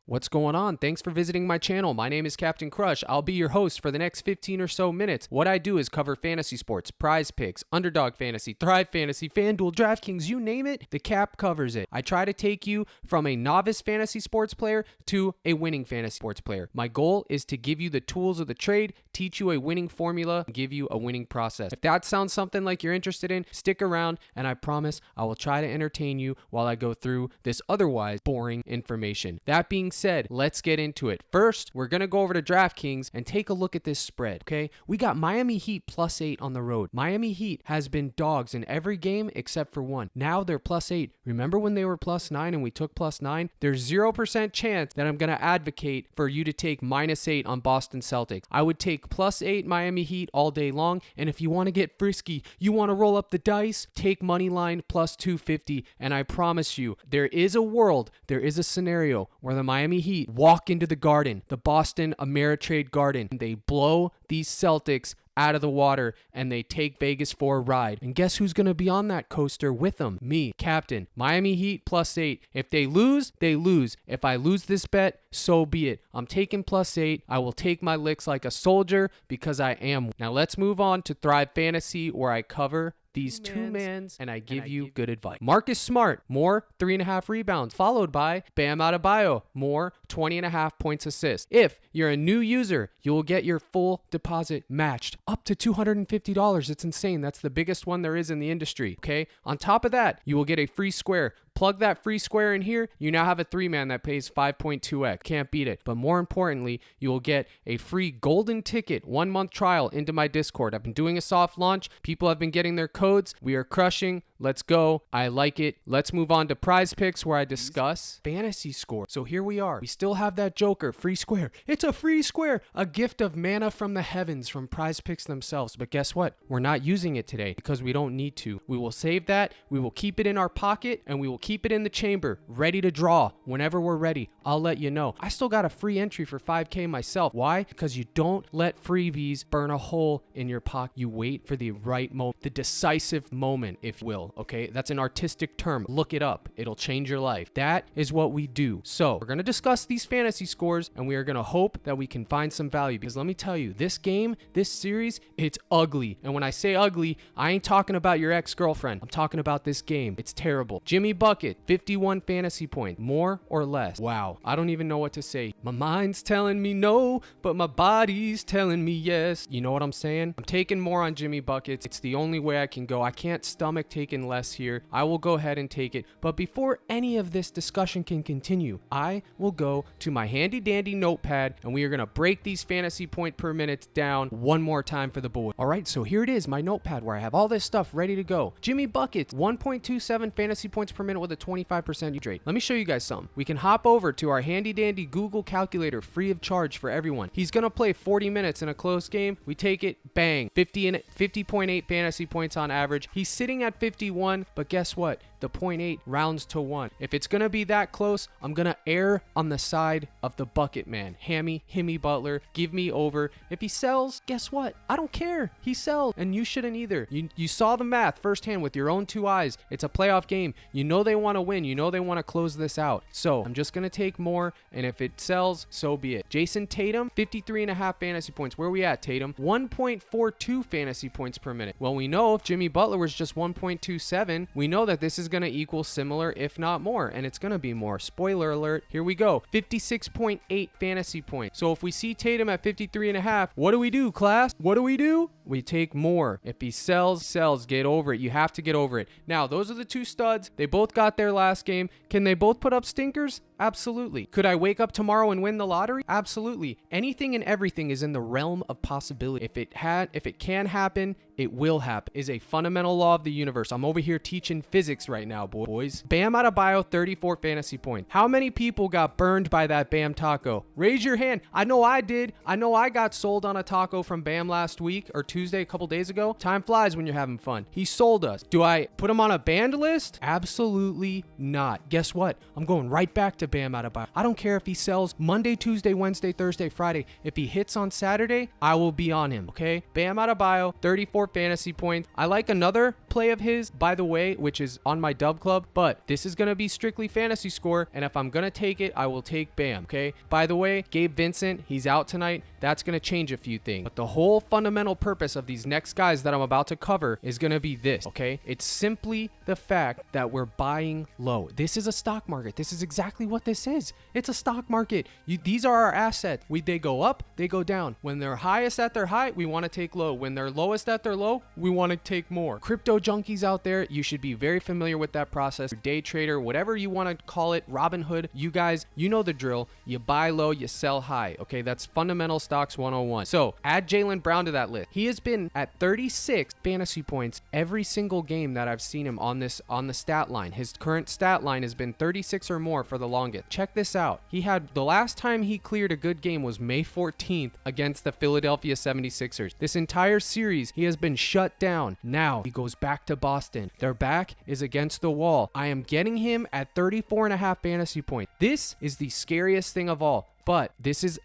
What's going on? Thanks for visiting my channel. My name is Captain Crush. I'll be your host for the next 15 or so minutes. What I do is cover fantasy sports, prize picks, underdog fantasy, thrive fantasy, FanDuel, DraftKings, you name it, the Cap covers it. I try to take you from a novice fantasy sports player to a winning fantasy sports player. My goal is to give you the tools of the trade, teach you a winning formula, and give you a winning process. If that sounds something like you're interested in, stick around and I promise I will try to entertain you while I go through this otherwise boring information. That being said, let's get into it. First, we're going to go over to DraftKings and take a look at this spread, okay? We got Miami Heat +8 on the road. Miami Heat has been dogs in every game except for one. Now they're +8. Remember when they were +9 and we took +9? There's 0% chance that I'm going to advocate for you to take -8 on Boston Celtics. I would take +8 Miami Heat all day long, and if you want to get frisky, you want to roll up the dice, take money line +250, and I promise you, there is a world, there is a scenario where the Miami Heat walk into the Garden, the Boston Ameritrade Garden, and they blow these Celtics out of the water and they take Vegas for a ride. And guess who's going to be on that coaster with them? Me, Captain. Miami Heat +8. If they lose, they lose. If I lose this bet, so be it. I'm taking +8. I will take my licks like a soldier because I am. Now let's move on to Thrive Fantasy, where I cover these two mans and I give you good advice. Marcus Smart, more 3.5 rebounds, followed by Bam Adebayo, more 20.5 points assist. If you're a new user, you will get your full deposit matched up to $250. It's insane. That's the biggest one there is in the industry. Okay. On top of that, you will get a free square. Plug that free square in here. You now have a 3-man that pays 5.2x. Can't beat it. But more importantly, you will get a free golden ticket 1-month trial into my Discord. I've been doing a soft launch. People have been getting their codes. We are crushing. Let's go. I like it. Let's move on to PrizePicks, where I discuss fantasy score. So here we are. We still have that joker, free square. It's a free square, a gift of manna from the heavens from PrizePicks themselves. But guess what? We're not using it today because we don't need to. We will save that. We will keep it in our pocket and we will keep it in the chamber, ready to draw whenever we're ready. I'll let you know. I still got a free entry for 5K myself. Why? Because you don't let freebies burn a hole in your pocket. You wait for the right moment, the decisive moment, if you will. Okay, that's an artistic term. Look it up. It'll change your life. That is what we do. So we're going to discuss these fantasy scores and we are going to hope that we can find some value, because let me tell you, this game, this series, it's ugly. And when I say ugly, I ain't talking about your ex-girlfriend. I'm talking about this game. It's terrible. Jimmy Bucket, 51 fantasy points, more or less. Wow. I don't even know what to say. My mind's telling me no, but my body's telling me yes. You know what I'm saying? I'm taking more on Jimmy Buckets. It's the only way I can go. I can't stomach taking less here. I will go ahead and take it. But before any of this discussion can continue, I will go to my handy dandy notepad and we are going to break these fantasy point per minute down one more time for the boys. All right, so here it is, my notepad where I have all this stuff ready to go. Jimmy Buckets, 1.27 fantasy points per minute with a 25% rate. Let me show you guys something. We can hop over to our handy dandy Google calculator, free of charge for everyone. He's going to play 40 minutes in a close game. We take it, bang, 50.8 fantasy points on average. He's sitting at 51, but guess what? The 0.8 rounds to 1. If it's going to be that close, I'm going to err on the side of the bucket man. Himmy Butler, give me over. If he sells, guess what? I don't care. He sells, and you shouldn't either. You saw the math firsthand with your own 2 eyes. It's a playoff game. You know they want to win. You know they want to close this out. So I'm just going to take more, and if it sells, so be it. Jason Tatum, 53.5 fantasy points. Where are we at, Tatum? 1.42 fantasy points per minute. Well, we know if Jimmy Butler was just 1.27, we know that this is going to equal similar, if not more, and it's going to be more. Spoiler alert, here we go. 56.8 fantasy points. So if we see Tatum at 53.5, what do we do, class? What do? We take more. If he sells, get over it. You have to get over it. Now, those are the two studs. They both got their last game. Can they both put up stinkers? Absolutely. Could I wake up tomorrow and win the lottery? Absolutely. Anything and everything is in the realm of possibility. If it can happen, it will happen. Is a fundamental law of the universe. I'm over here teaching physics right now, boys. Bam Adebayo, 34 fantasy points. How many people got burned by that Bam taco? Raise your hand. I know I did. I know I got sold on a taco from Bam last week or 2 Tuesday, a couple days ago. Time flies when you're having fun. He sold us. Do I put him on a banned list? Absolutely not. Guess what? I'm going right back to Bam Adebayo. I don't care if he sells Monday, Tuesday, Wednesday, Thursday, Friday. If he hits on Saturday, I will be on him, okay? Bam Adebayo, 34 fantasy points. I like another play of his, by the way, which is on my dub club, but this is going to be strictly fantasy score, and if I'm going to take it, I will take Bam, okay? By the way, Gabe Vincent, he's out tonight. That's going to change a few things, but the whole fundamental purpose of these next guys that I'm about to cover is going to be this, okay? It's simply the fact that we're buying low. This is a stock market. This is exactly what this is. It's a stock market. These are our assets. They go up, they go down. When they're highest at their high, we want to take low. When they're lowest at their low, we want to take more. Crypto junkies out there, you should be very familiar with that process. Day trader, whatever you want to call it, Robinhood, you guys, you know the drill. You buy low, you sell high. Okay, that's fundamental stocks 101. So add Jaylen Brown to that list. He has been at 36 fantasy points every single game that I've seen him on the stat line. His current stat line has been 36 or more for the longest. Check this out. He had the last time he cleared a good game was May 14th against the Philadelphia 76ers. This entire series, he has been shut down. Now he goes back to Boston. Their back is against the wall. I am getting him at 34.5 fantasy points. This is the scariest thing of all. But this is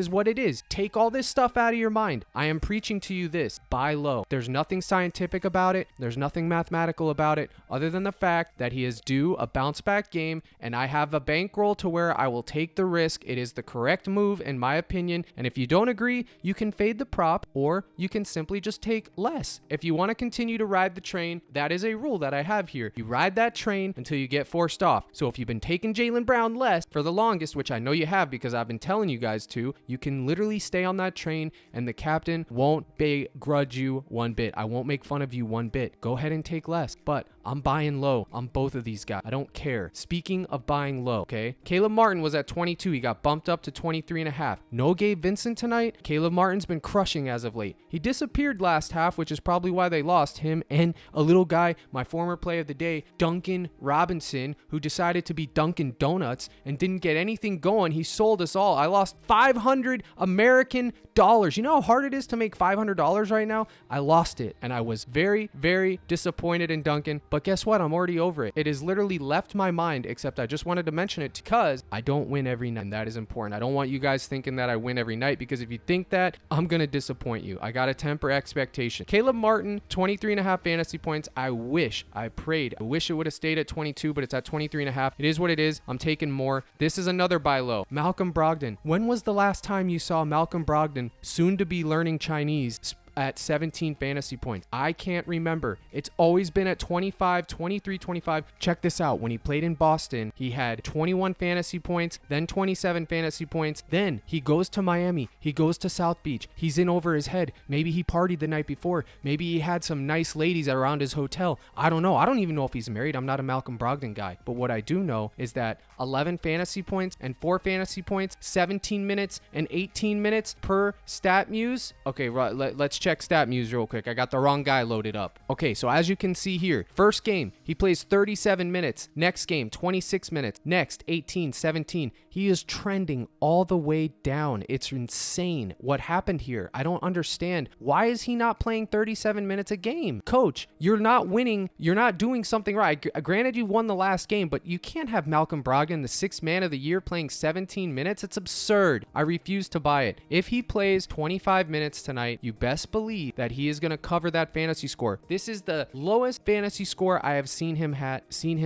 what it is. Take all this stuff out of your mind. I am preaching to you this. Buy low. There's nothing scientific about it. There's nothing mathematical about it other than the fact that he is due a bounce back game, and I have a bankroll to where I will take the risk. It is the correct move in my opinion. And if you don't agree, you can fade the prop or you can simply just take less. If you want to continue to ride the train, that is a rule that I have here. You ride that train until you get forced off. So if you've been taking Jaylen Brown less for the longest, which I know you have because I've been telling you guys to, you can literally stay on that train and the captain won't begrudge you one bit. I won't make fun of you one bit. Go ahead and take less, but I'm buying low on both of these guys. I don't care. Speaking of buying low, okay? Caleb Martin was at 22. He got bumped up to 23.5. No Gabe Vincent tonight. Caleb Martin's been crushing as of late. He disappeared last half, which is probably why they lost him and a little guy, my former play of the day, Duncan Robinson, who decided to be Dunkin' Donuts and didn't get anything going. He sold us all. I lost 500 American dollars. You know how hard it is to make $500 right now? I lost it, and I was very, very disappointed in Duncan. But guess what? I'm already over it. It has literally left my mind, except I just wanted to mention it because I don't win every night, and that is important. I don't want you guys thinking that I win every night, because if you think that, I'm going to disappoint you. I got to temper expectation. Caleb Martin, 23.5 fantasy points. I wish it would have stayed at 22, but it's at 23.5. It is what it is. I'm taking more. This is another buy low. Malcolm Brogdon. When was the last time you saw Malcolm Brogdon, soon to be learning Chinese, at 17 fantasy points? I can't remember. It's always been at 25, 23, 25. Check this out. When he played in Boston, he had 21 fantasy points, then 27 fantasy points. Then he goes to Miami. He goes to South Beach. He's in over his head. Maybe he partied the night before. Maybe he had some nice ladies around his hotel. I don't know. I don't even know if he's married. I'm not a Malcolm Brogdon guy. But what I do know is that 11 fantasy points and 4 fantasy points, 17 minutes and 18 minutes per StatMuse. Okay, let's check StatMuse real quick. I got the wrong guy loaded up. Okay, so as you can see here, first game, he plays 37 minutes. Next game, 26 minutes. Next, 18, 17. He is trending all the way down. It's insane what happened here. I don't understand. Why is he not playing 37 minutes a game? Coach, you're not winning. You're not doing something right. Granted, you won the last game, but you can't have Malcolm Brogdon, the 6th man of the year, playing 17 minutes. It's absurd. I refuse to buy it. If he plays 25 minutes tonight, you best believe that he is going to cover that fantasy score. This is the lowest fantasy score I have seen him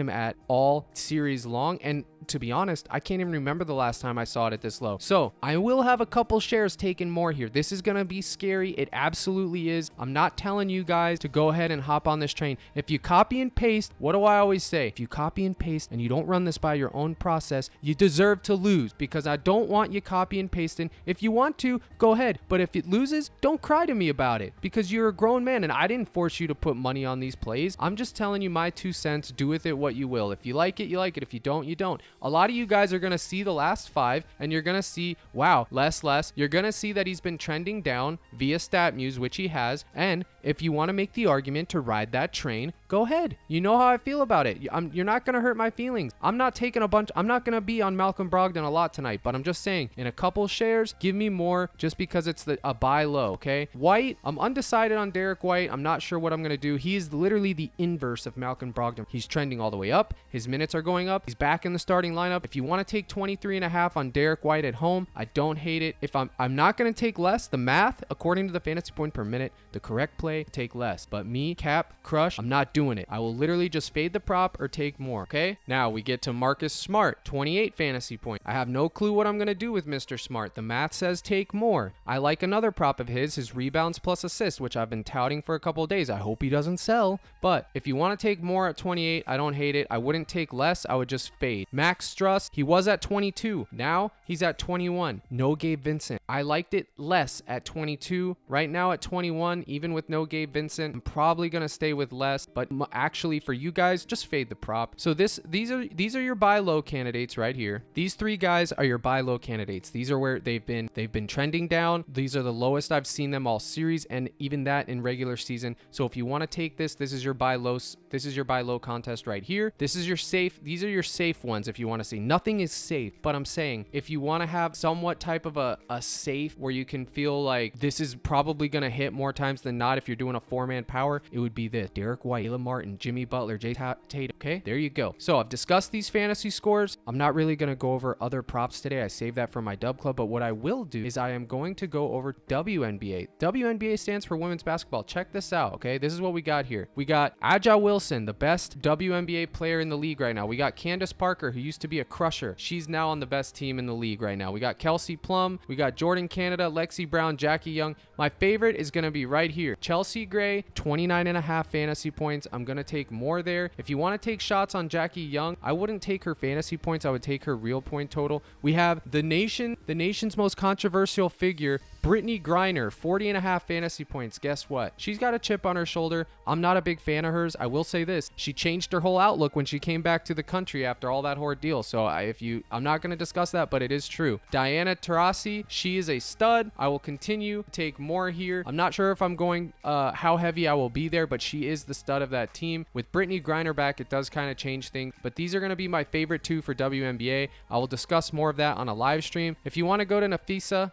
at all series long, and to be honest, I can't even remember the last time I saw it at this low. So I will have a couple shares taken more here. This is going to be scary. It absolutely is. I'm not telling you guys to go ahead and hop on this train. If you copy and paste, what do I always say? If you copy and paste and you don't run this by your own process, you deserve to lose, because I don't want you copy and pasting. If you want to, go ahead. But if it loses, don't cry to me about it, because you're a grown man and I didn't force you to put money on these plays. I'm just telling you my 2 cents. Do with it what you will. If you like it, you like it. If you don't, you don't. A lot of you guys are going to see the last 5 and you're going to see, wow, less. You're going to see that he's been trending down via StatMuse, which he has. And if you want to make the argument to ride that train, go ahead. You know how I feel about it. You're not going to hurt my feelings. I'm not going to be on Malcolm Brogdon a lot tonight, but I'm just saying, in a couple shares, give me more just because it's a buy low, okay? White, I'm undecided on Derek White. I'm not sure what I'm going to do. He is literally the inverse of Malcolm Brogdon. He's trending all the way up. His minutes are going up. He's back in the starting lineup. If you want to take 23.5 on Derek White at home, I don't hate it. If I'm not going to take less, the math, according to the fantasy point per minute, the correct play, take less. But me, Cap, Crush, I'm not doing it. I will literally just fade the prop or take more, okay? Now we get to Marcus Smart, 28 fantasy point. I have no clue what I'm going to do with Mr. Smart. The math says take more. I like another prop of his rebounds plus assists, which I've been touting for a couple of days. I hope he doesn't sell. But if you want to take more at 28, I don't hate it. I wouldn't take less. I would just fade. Max Struss, he was at 22. Now he's at 21. No Gabe Vincent. I liked it less at 22. Right now at 21, even with no Gabe Vincent, I'm probably going to stay with less. But actually for you guys, just fade the prop. So these are your buy low candidates right here. These 3 guys are your buy low candidates. These are where they've been trending down. These are the lowest I've seen them all series, and even that in regular season. So if you want to take this is your buy low. This is your buy low contest right here. This is your safe. These are your safe ones if you want to see. Nothing is safe, but I'm saying if you want to have somewhat type of a safe where you can feel like this is probably going to hit more times than not if you're doing a 4-man power, it would be this: Derek White, Caleb Martin, Jimmy Butler, Jay Tatum. Okay, there you go. So I've discussed these fantasy scores. I'm not really going to go over other props today. I saved that for my dub club, but what I will do is I am going to go over WNBA. WNBA stands for women's basketball. Check this out, okay? This is what we got here. We got Aja Wilson, the best WNBA player in the league right now. We got Candace Parker, who used to be a crusher. She's now on the best team in the league right now. We got Kelsey Plum. We got Jordan Canada, Lexi Brown, Jackie Young. My favorite is going to be right here. Chelsea Gray, 29.5 fantasy points. I'm going to take more there. If you want to take shots on Jackie Young, I wouldn't take her fantasy points. I would take her real point total. We have the nation's most controversial figure, Brittany Griner, 40.5 fantasy points. Guess what? She's got a chip on her shoulder. I'm not a big fan of hers. I will say this: she changed her whole outlook when she came back to the country after all that ordeal. So I'm not going to discuss that, but it is true. Diana Taurasi, she is a stud. I will continue to take more here. I'm not sure if I'm going how heavy I will be there, but she is the stud of that team. With Brittany Griner back, it does kind of change things. But these are going to be my favorite 2 for WNBA. I will discuss more of that on a live stream. If you want to go to Nafisa,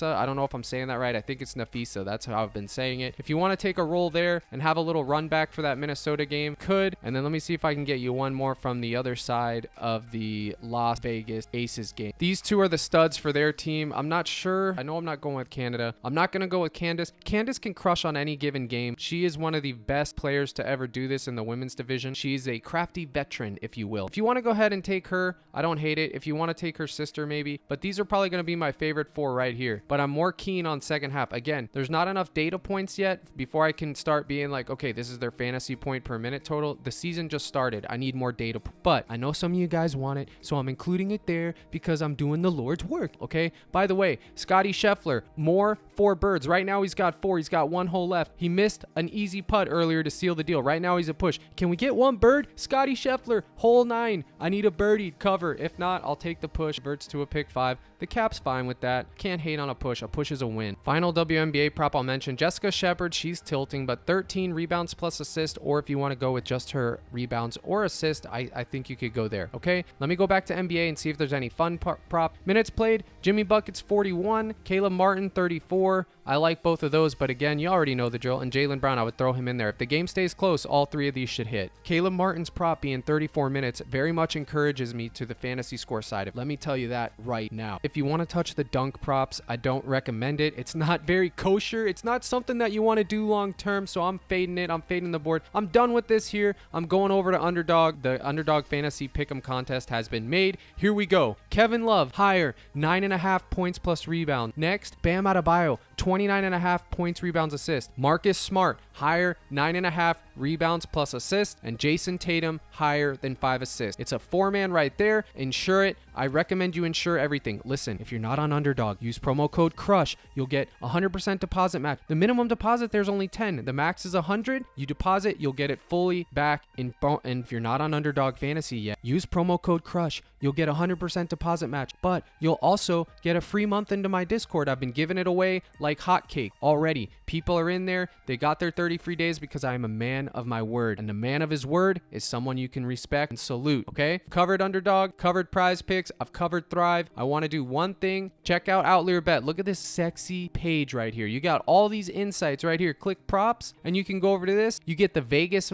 I don't know if I'm saying that right. I think it's Nafisa. That's how I've been saying it. If you want to take a roll there and have a little run back for that Minnesota game, could. And then let me see if I can get you one more from the other side of the Las Vegas Aces game. These 2 are the studs for their team. I'm not sure. I know I'm not going with Canada. I'm not going to go with Candace. Candace can crush on any given game. She is one of the best players to ever do this in the women's division. She's a crafty veteran, if you will. If you want to go ahead and take her, I don't hate it. If you want to take her sister, maybe. But these are probably going to be my favorite 4 right here. But I'm more keen on second half. Again, there's not enough data points yet before I can start being like, okay, this is their fantasy point per minute total. The season just started. I need more data. But I know some of you guys want it, so I'm including it there because I'm doing the Lord's work, okay? By the way, Scotty Scheffler, more 4 birds. Right now he's got 4. He's got 1 hole left. He missed an easy putt earlier to seal the deal. Right now he's a push. Can we get 1 bird? Scotty Scheffler, hole 9. I need a birdie cover. If not, I'll take the push. Birds to a pick 5. The Cap's fine with that. Can't hate on a push. A push is a win. Final WNBA prop I'll mention, Jessica Shepard. She's tilting, but 13 rebounds plus assist, or if you want to go with just her rebounds or assist, I think you could go there, okay? Let me go back to NBA and see if there's any fun prop. Minutes played, Jimmy Buckets 41, Caleb Martin 34. I like both of those, but again, you already know the drill. And Jaylen Brown, I would throw him in there. If the game stays close, all 3 of these should hit. Caleb Martin's prop being 34 minutes very much encourages me to the fantasy score side. Let me tell you that right now. If you want to touch the dunk props, I don't recommend it. It's not very kosher. It's not something that you want to do long term, so I'm fading it. I'm fading the board. I'm done with this here. I'm going over to Underdog. The Underdog Fantasy Pick'em contest has been made. Here we go. Kevin Love, higher, 9.5 points plus rebound. Next, Bam Adebayo, 29.5 points, rebounds, assist. Marcus Smart, higher, 9.5 rebounds plus assist. And Jason Tatum, higher than 5 assists. It's a 4-man right there. Insure it. I recommend you insure everything. Listen, if you're not on Underdog, use promo code CRUSH Crush, you'll get 100% deposit match. The minimum deposit there's only 10. The max is 100. You deposit, you'll get it fully back and if you're not on Underdog Fantasy yet, use promo code Crush. You'll get 100% deposit match, but you'll also get a free month into my Discord. I've been giving it away like hotcake already. People are in there. They got their 30 free days because I am a man of my word, and a man of his word is someone you can respect and salute. Okay, covered Underdog, covered PrizePicks, I've covered Thrive. I want to do one thing. Check out Outlier Bet. Look at this sexy page right here. You got all these insights right here. Click props and you can go over to this. You get the Vegas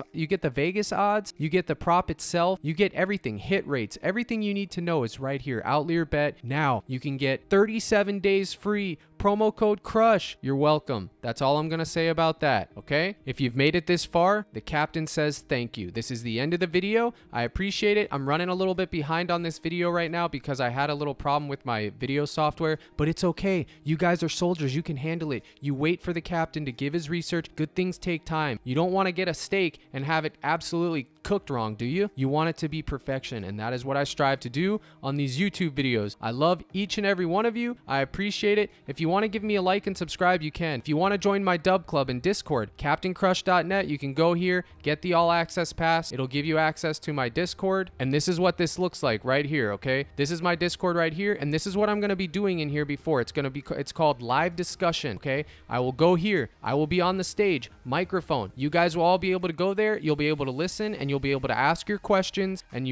odds, you get the prop itself, you get everything, hit rates, everything you need to know is right here. Outlier Bet. Now you can get 37 days free. Promo code Crush. You're welcome. That's all I'm going to say about that, okay? If you've made it this far, the captain says thank you. This is the end of the video. I appreciate it. I'm running a little bit behind on this video right now because I had a little problem with my video software, but it's okay. You guys are soldiers. You can handle it. You wait for the captain to give his research. Good things take time. You don't want to get a steak and have it absolutely cooked wrong, do you? You want it to be perfection, and that is what I strive to do on these YouTube videos. I love each and every one of you. I appreciate it. If you want to give me a like and subscribe, you can. If you want to join my dub club in Discord, CaptainCrush.net, you can go here, get the all access pass. It'll give you access to my Discord, and this is what this looks like right here, okay? This is my Discord right here, and this is what I'm going to be doing in here before. It's called live discussion, okay? I will go here. I will be on the stage, microphone. You guys will all be able to go there. You'll be able to listen, and you'll be able to ask your questions, and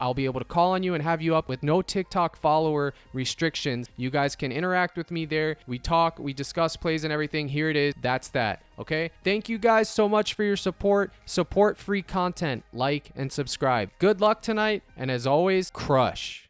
I'll be able to call on you and have you up with no TikTok follower restrictions. You guys can interact with me there. We talk, we discuss plays and everything. Here it is. That's that. Okay. Thank you guys so much for your support. Support free content. Like and subscribe. Good luck tonight. And as always, crush.